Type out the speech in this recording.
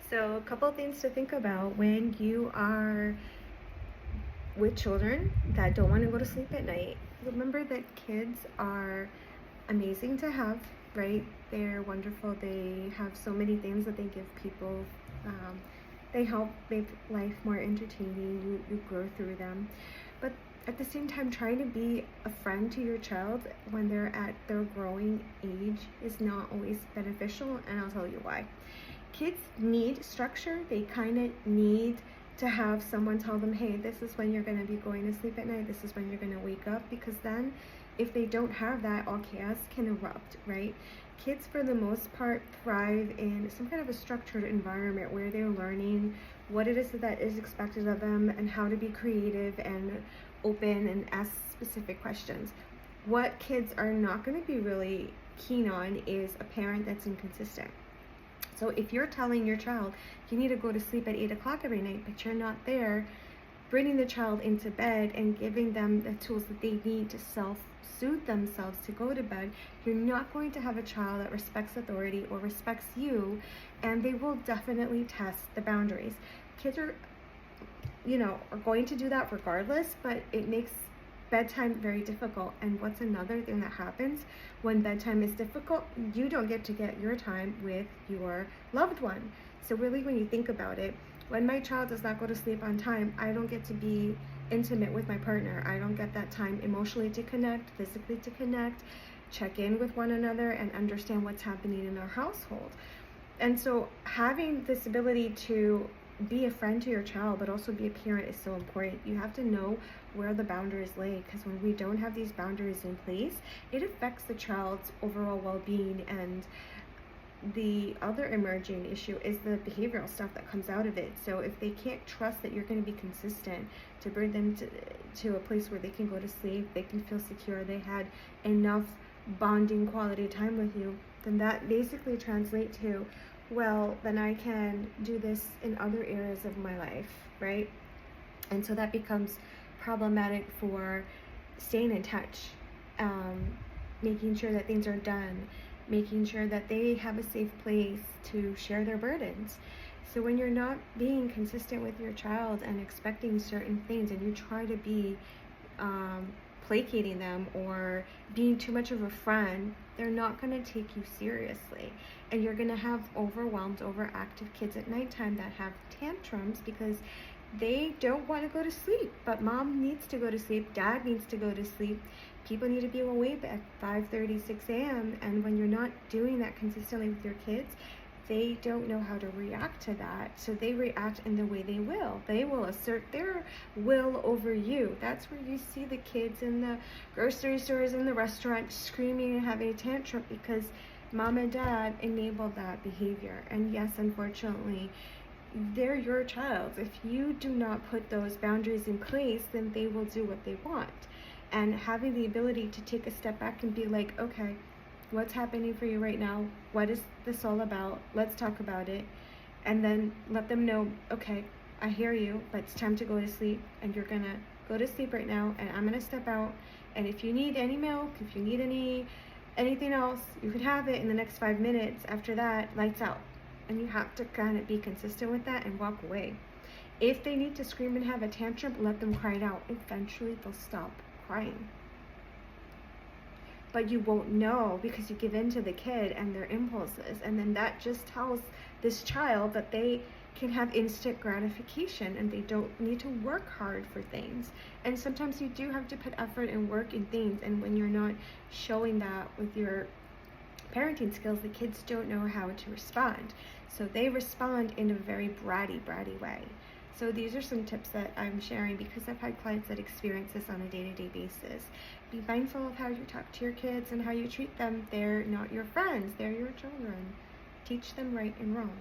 So, a couple things to think about when you are with children that don't want to go to sleep at night. Remember that kids are amazing to have, right? They're wonderful. They have so many things that they give people. Um, they help make life more entertaining. You grow through them. But at the same time, trying to be a friend to your child when they're at their growing age is not always beneficial, and I'll tell you why. Kids need structure. They kind of need to have someone tell them, hey, this is when you're going to be going to sleep at night, this is when you're going to wake up, because then if they don't have that, all chaos can erupt, right? Kids, for the most part, thrive in some kind of a structured environment where they're learning what it is that is expected of them and how to be creative and open and ask specific questions. What kids are not going to be really keen on is a parent that's inconsistent. So if you're telling your child you need to go to sleep at 8 o'clock every night, but you're not there bringing the child into bed and giving them the tools that they need to self-soothe themselves to go to bed, you're not going to have a child that respects authority or respects you, and they will definitely test the boundaries. Kids are going to do that regardless, but it makes bedtime very difficult. And what's another thing that happens when bedtime is difficult? You don't get to get your time with your loved one. So really, when you think about it, when my child does not go to sleep on time, I don't get to be intimate with my partner. I don't get that time emotionally to connect, physically to connect, check in with one another, and understand what's happening in our household. And so having this ability to be a friend to your child but also be a parent is so important. You have to know where the boundaries lay, because when we don't have these boundaries in place, it affects the child's overall well-being. And the other emerging issue is the behavioral stuff that comes out of it. So if they can't trust that you're going to be consistent to bring them to a place where they can go to sleep, they can feel secure, they had enough bonding quality time with you, then that basically translates to, well, then I can do this in other areas of my life, right? And so that becomes problematic for staying in touch, making sure that things are done, making sure that they have a safe place to share their burdens. So when you're not being consistent with your child and expecting certain things, and you try to be placating them or being too much of a friend, they're not going to take you seriously. And you're going to have overwhelmed, overactive kids at nighttime that have tantrums because they don't want to go to sleep, but mom needs to go to sleep, dad needs to go to sleep, people need to be awake at 5:30, 6 a.m. And when you're not doing that consistently with your kids, they don't know how to react to that. So they react in the way they will. They will assert their will over you. That's where you see the kids in the grocery stores, in the restaurant, screaming and having a tantrum because mom and dad enabled that behavior. And yes, unfortunately, they're your child. If you do not put those boundaries in place, then they will do what they want. And having the ability to take a step back and be like, okay, what's happening for you right now? What is this all about? Let's talk about it. And then let them know, okay, I hear you, but it's time to go to sleep, and you're gonna go to sleep right now, and I'm gonna step out. And if you need any milk, if you need anything else, you could have it in the next 5 minutes. After that, lights out. And you have to kind of be consistent with that and walk away. If they need to scream and have a tantrum, let them cry it out. Eventually, they'll stop crying. But you won't know because you give in to the kid and their impulses. And then that just tells this child that they can have instant gratification and they don't need to work hard for things. And sometimes you do have to put effort and work in things. And when you're not showing that with your parenting skills, the kids don't know how to respond. So they respond in a very bratty way. So these are some tips that I'm sharing because I've had clients that experience this on a day-to-day basis. Be mindful of how you talk to your kids and how you treat them. They're not your friends, they're your children. Teach them right and wrong.